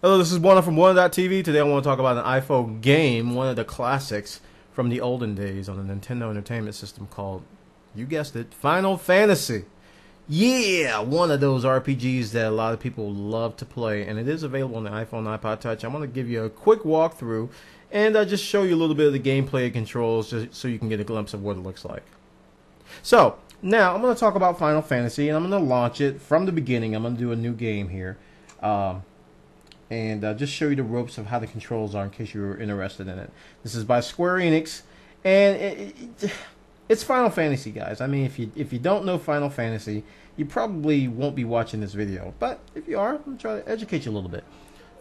Hello, this is Bwana from Bwana.tv. Today I want to talk about an iPhone game, one of the classics from the olden days on the Nintendo Entertainment System called, you guessed it, Final Fantasy. Yeah, one of those RPGs that a lot of people love to play, and it is available on the iPhone, iPod Touch. I'm going to give you a quick walkthrough and just show you a little bit of the gameplay and controls just so you can get a glimpse of what it looks like. So, now I'm going to talk about Final Fantasy, and I'm going to launch it from the beginning. I'm going to do a new game here. And just show you the ropes of how the controls are in case you're interested in it. This is by SquareEnix, and it's Final Fantasy, guys. I mean, if you don't know Final Fantasy, you probably won't be watching this video. But if you are, I'm going to try to educate you a little bit.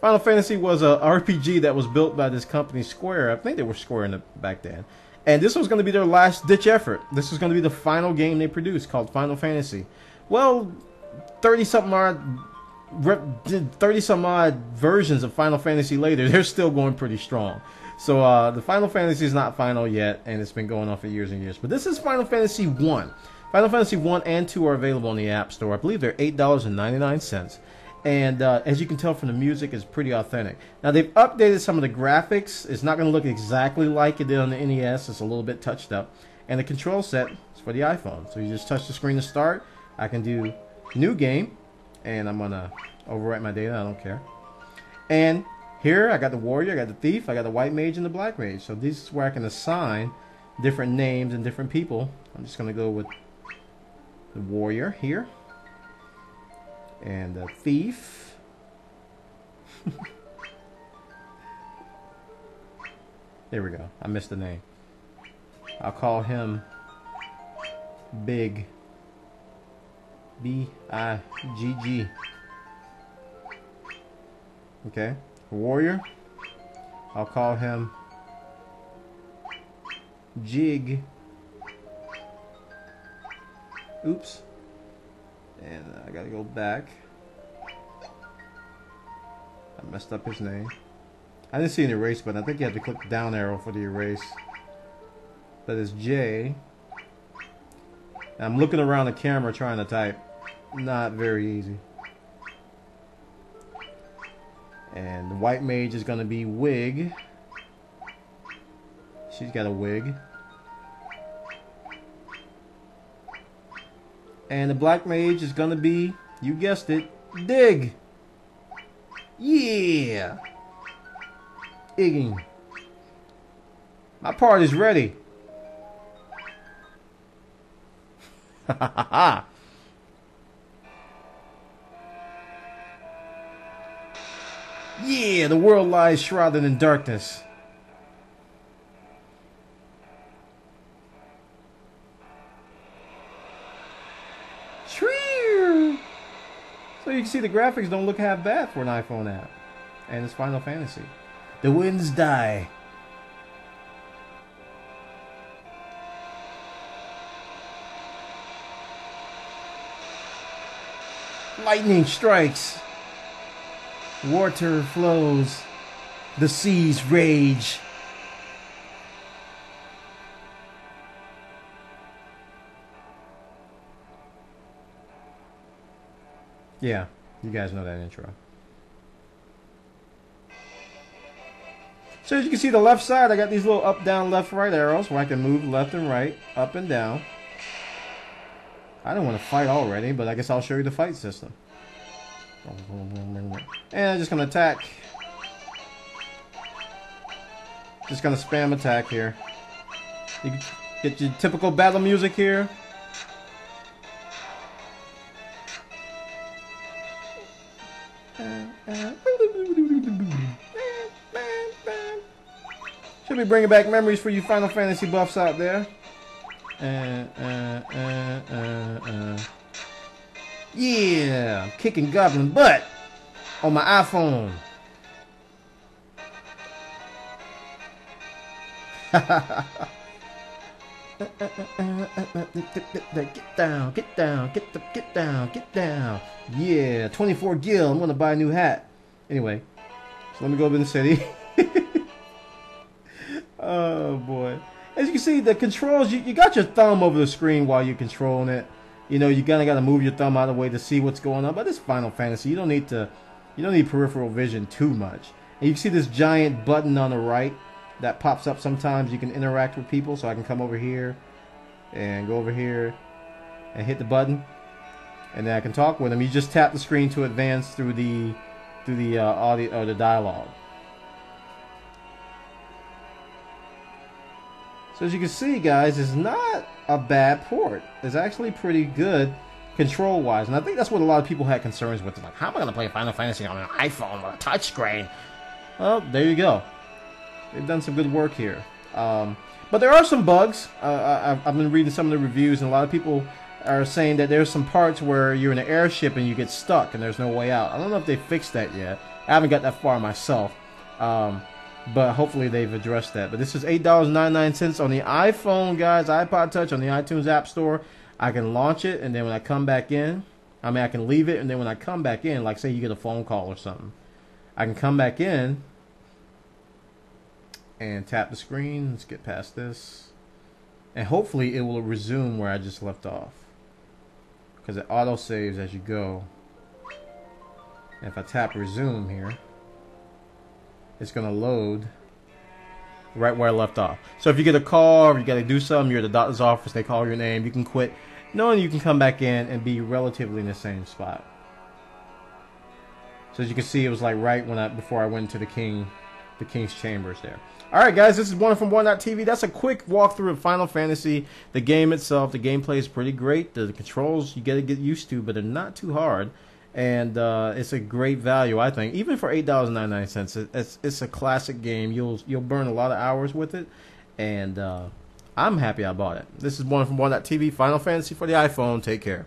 Final Fantasy was a RPG that was built by this company, Square. I think they were Square back then. And this was going to be their last-ditch effort. This was going to be the final game they produced, called Final Fantasy. Well, 30-something odd versions of Final Fantasy later, they're still going pretty strong. So the Final Fantasy is not final yet, and it's been going on for years and years. But this is Final Fantasy 1. Final Fantasy 1 and 2 are available on the App Store. I believe they're $8.99. And as you can tell from the music, it's pretty authentic. Now, they've updated some of the graphics. It's not going to look exactly like it did on the NES. It's a little bit touched up. And the control set is for the iPhone. So you just touch the screen to start. I can do new game. And I'm going to overwrite my data. I don't care. And here, I got the warrior, I got the thief, I got the white mage, and the black mage. So this is where I can assign different names and different people. I'm just going to go with the warrior here. And the thief. There we go. I missed the name. I'll call him Big. B-I-G-G. Okay. Warrior. I'll call him Jig. Oops. And I gotta go back. I messed up his name. I didn't see an erase button. I think you have to click the down arrow for the erase. That is J. I'm looking around the camera trying to type. Not very easy. And the white mage is going to be Wig. She's got a wig. And the black mage is going to be, you guessed it, Dig. Yeah. Igging. My part is ready. Ha ha ha ha. Yeah, the world lies shrouded in darkness. Shreer! So you can see the graphics don't look half bad for an iPhone app. And it's Final Fantasy. The winds die. Lightning strikes. Water flows. The seas rage. Yeah, you guys know that intro. So as you can see the left side, I got these little up, down, left, right arrows where I can move left and right, up and down. I don't want to fight already, but I guess I'll show you the fight system. And I'm just going to attack. Just going to spam attack here. You can get your typical battle music here. Should be bringing back memories for you Final Fantasy buffs out there. Yeah, I'm kicking goblin butt on my iPhone. Get down, get down, get down, get down. Yeah, 24 gil. I'm gonna buy a new hat. Anyway, so let me go up in the city. Oh boy. As you can see, the controls, you got your thumb over the screen while you're controlling it. You know, you kind of got to move your thumb out of the way to see what's going on. But it's Final Fantasy. You don't need to You don't need peripheral vision too much. And you can see this giant button on the right that pops up sometimes. You can interact with people, so I can come over here and go over here and hit the button, and then I can talk with them. You just tap the screen to advance through the audio or the dialogue. So as you can see, guys, it's not a bad port. It's actually pretty good control-wise, and I think that's what a lot of people had concerns with. Like, how am I going to play Final Fantasy on an iPhone with a touchscreen? Well, there you go. They've done some good work here. But there are some bugs. I've been reading some of the reviews, and a lot of people are saying that there's some parts where you're in an airship and you get stuck and there's no way out. I don't know if they fixed that yet. I haven't got that far myself. But hopefully they've addressed that. But this is $8.99 on the iPhone, guys, iPod Touch, on the iTunes App Store. I can launch it, and then when I come back in, I can leave it, and then when I come back in, like say you get a phone call or something, I can come back in and tap the screen. Let's get past this. And hopefully it will resume where I just left off, because it auto saves as you go. And if I tap resume here, it's going to load right where I left off. So if you get a call or you got to do something, you're at the doctor's office, they call your name, you can quit, knowing you can come back in and be relatively in the same spot. So as you can see, it was like right when before I went to the king's chambers there. All right, guys, this is Bwana from Bwana.tv. That's a quick walkthrough of Final Fantasy. The game itself, the gameplay is pretty great. The controls you got to get used to, but they're not too hard. And it's a great value, I think. Even for $8.99, it's a classic game. You'll burn a lot of hours with it, and I'm happy I bought it. This is Bwana from Bwana.tv. Final Fantasy for the iPhone. Take care.